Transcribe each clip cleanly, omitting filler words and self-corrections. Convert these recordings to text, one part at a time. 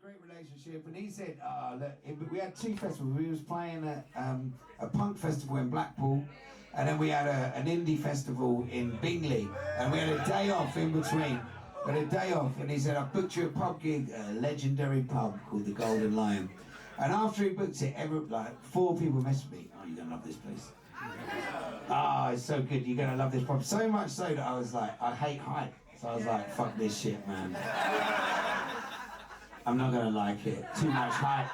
great relationship, and he said, look, we had two festivals. We was playing a punk festival in Blackpool, and then we had an indie festival in Bingley, and we had a day off in between. We had a day off, and he said, I booked you a pub gig, a legendary pub called the Golden Lion. And after he booked it, like 4 people messaged me, oh, you're gonna love this place. Oh, it's so good, you're gonna love this pub. So much so that I was like, I hate hype. So I was like, fuck this shit, man. I'm not gonna like it. Too much hype.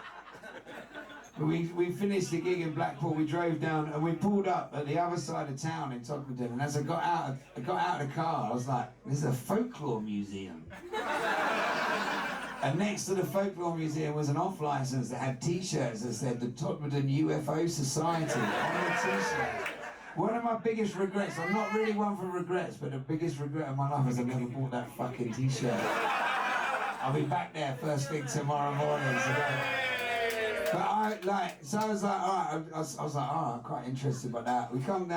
We finished the gig in Blackpool. We drove down and we pulled up at the other side of town in Todmorden. And as I got out of the car, I was like, "This is a folklore museum." And next to the folklore museum was an off-license that had T-shirts that said the Todmorden UFO Society on the T-shirt. One of my biggest regrets. I'm not really one for regrets, but the biggest regret of my life is I never bought that fucking T-shirt. I'll be back there first thing tomorrow morning. But I was like, alright, I was like, oh, I'm quite interested by that. We come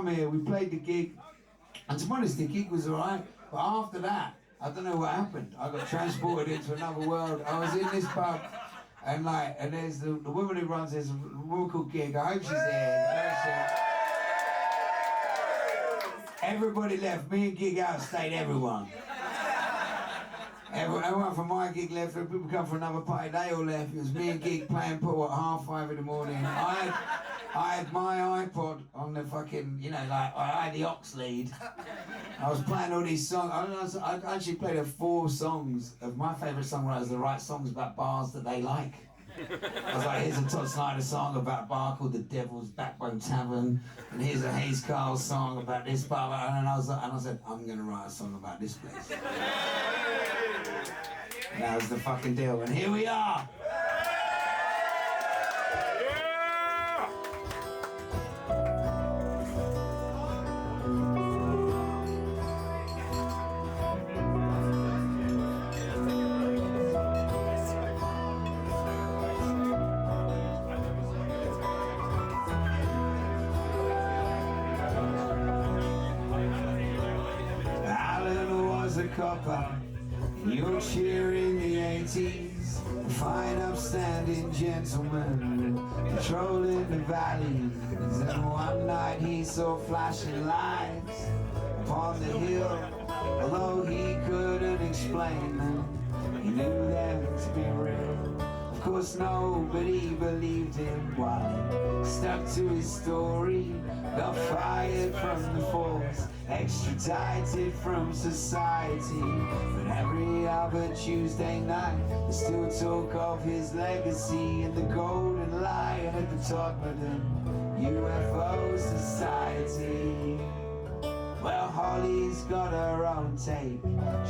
here, we played the gig, and to be honest, the gig was alright, but after that, I don't know what happened. I got transported into another world. I was in this pub, and there's the woman who runs this, a woman called Gig, I hope she's here. Everybody left, me and Gig outstayed everyone. Everyone from my gig left, people come from another party, they all left. It was me and Gig playing pool at 5:30 in the morning. I had my iPod on the fucking, I had the aux lead. I was playing all these songs. I actually played 4 songs of my favourite songwriters that write songs about bars that they like. I was like, here's a Todd Snyder song about a bar called the Devil's Backbone Tavern, and here's a Hayes Carl song about this bar, and I said, I'm gonna write a song about this place. And that was the fucking deal, and here we are! Alan was a copper in Yorkshire in the 80s, a fine upstanding gentleman patrolling the valleys. And one night he saw flashing lights upon the hill. Although he couldn't explain them, he knew them to be real. Of course nobody believed him while he stuck to his story. Got fired from the force, extradited from society. But every other Tuesday night they still talk of his legacy and the Golden Lion at the Todmorden UFO Society. Well, Holly's got her own take.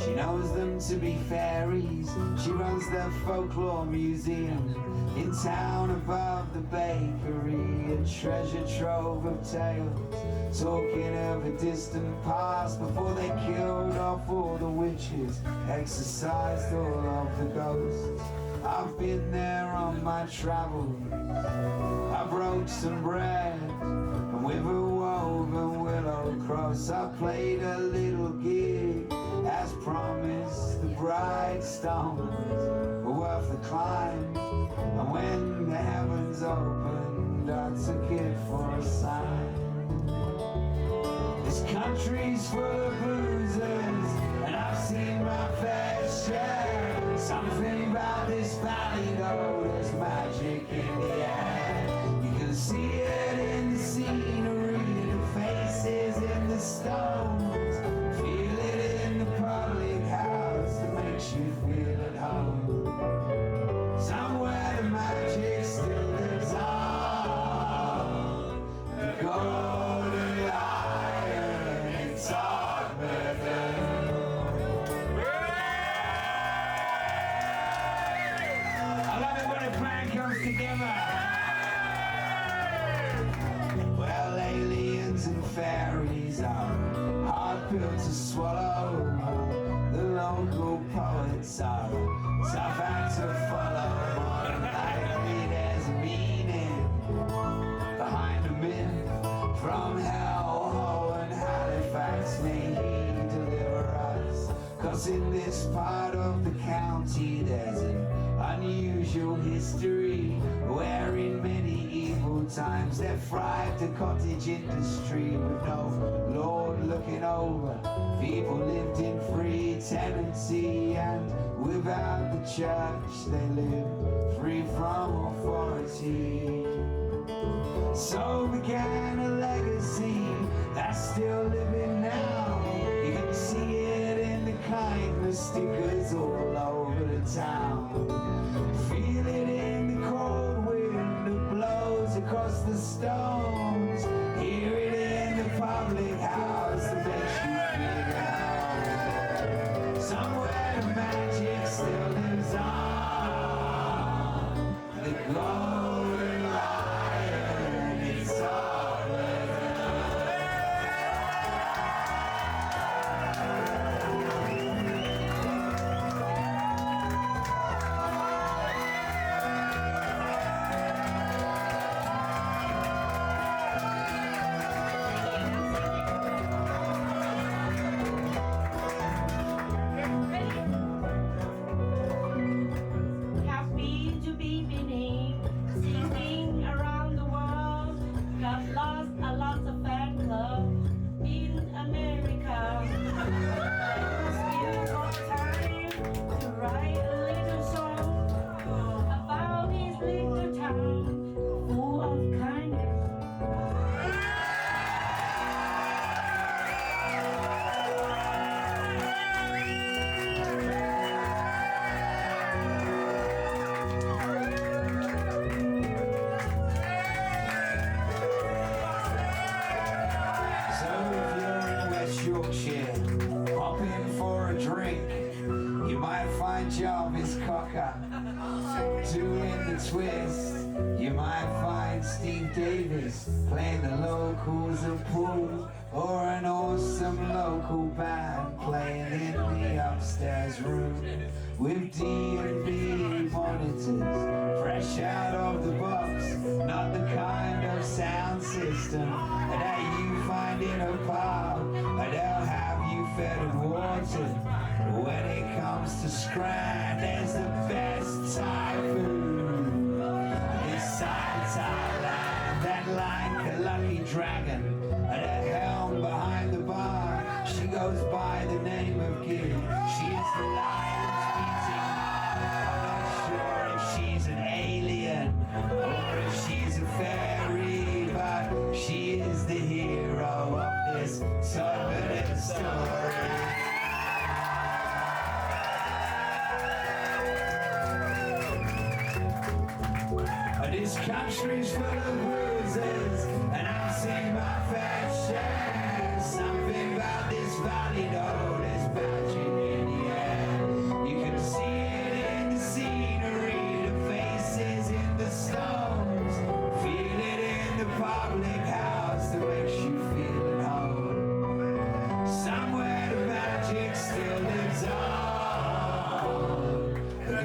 She knows them to be fairies. She runs the folklore museum in town above the bakery. A treasure trove of tales, talking of a distant past, before they killed off all the witches, exorcised all of the ghosts. I've been there on my travels. I broke some bread, and with a woven willow cross I played a little gig. As promised, the bright stones were worth the climb, and when the heavens opened I took it for a sign. This country's full of boozers, and I've seen my fair share. Something about this valley though, there's magic in the air. You can see it in the scenery, the faces in the stones. Feel it in the public house that makes you feel at home. Somewhere the magic still lives on. The Golden Lion in Todmorden. Together. Well, aliens and fairies are hard pill to swallow. The local poets are tough act to follow. More than likely there's a meaning behind a myth. From hell, and Halifax may he deliver us. 'Cause in this part of the county there's an history, where in medieval times they thrived a cottage industry with no lord looking over. People lived in free tenancy, and without the church they lived free from authority. So began a legacy that's still living now. You can see it in the kindness stickers all over the town. Feel it in the cold wind that blows across the stones. Hear it in the public house that makes you feel at home. Somewhere the magic still lives on. The golden lion, it's all Jarvis Cocker doing the twist. You might find Steve Davis playing the locals of pool, or an awesome local band playing in the upstairs room with D&B monitors fresh out of the box. Not the kind of sound system that you find in a pub, but they'll have you fed and watered. When it comes to scran, there's the best Thai food this side of Thailand. That like a lucky dragon at a helm behind the bar, she goes by the name of Gid. She's the lion's beating heart. I'm not sure if she's an alien or if she's a fairy, but she is the hero of this turbulent story. This country's full of losers, and I've seen my fair share. Something about this valley, though, there's magic in the air. You can see it in the scenery, the faces in the stones. Feel it in the public house that makes you feel at home. Somewhere the magic still lives on. The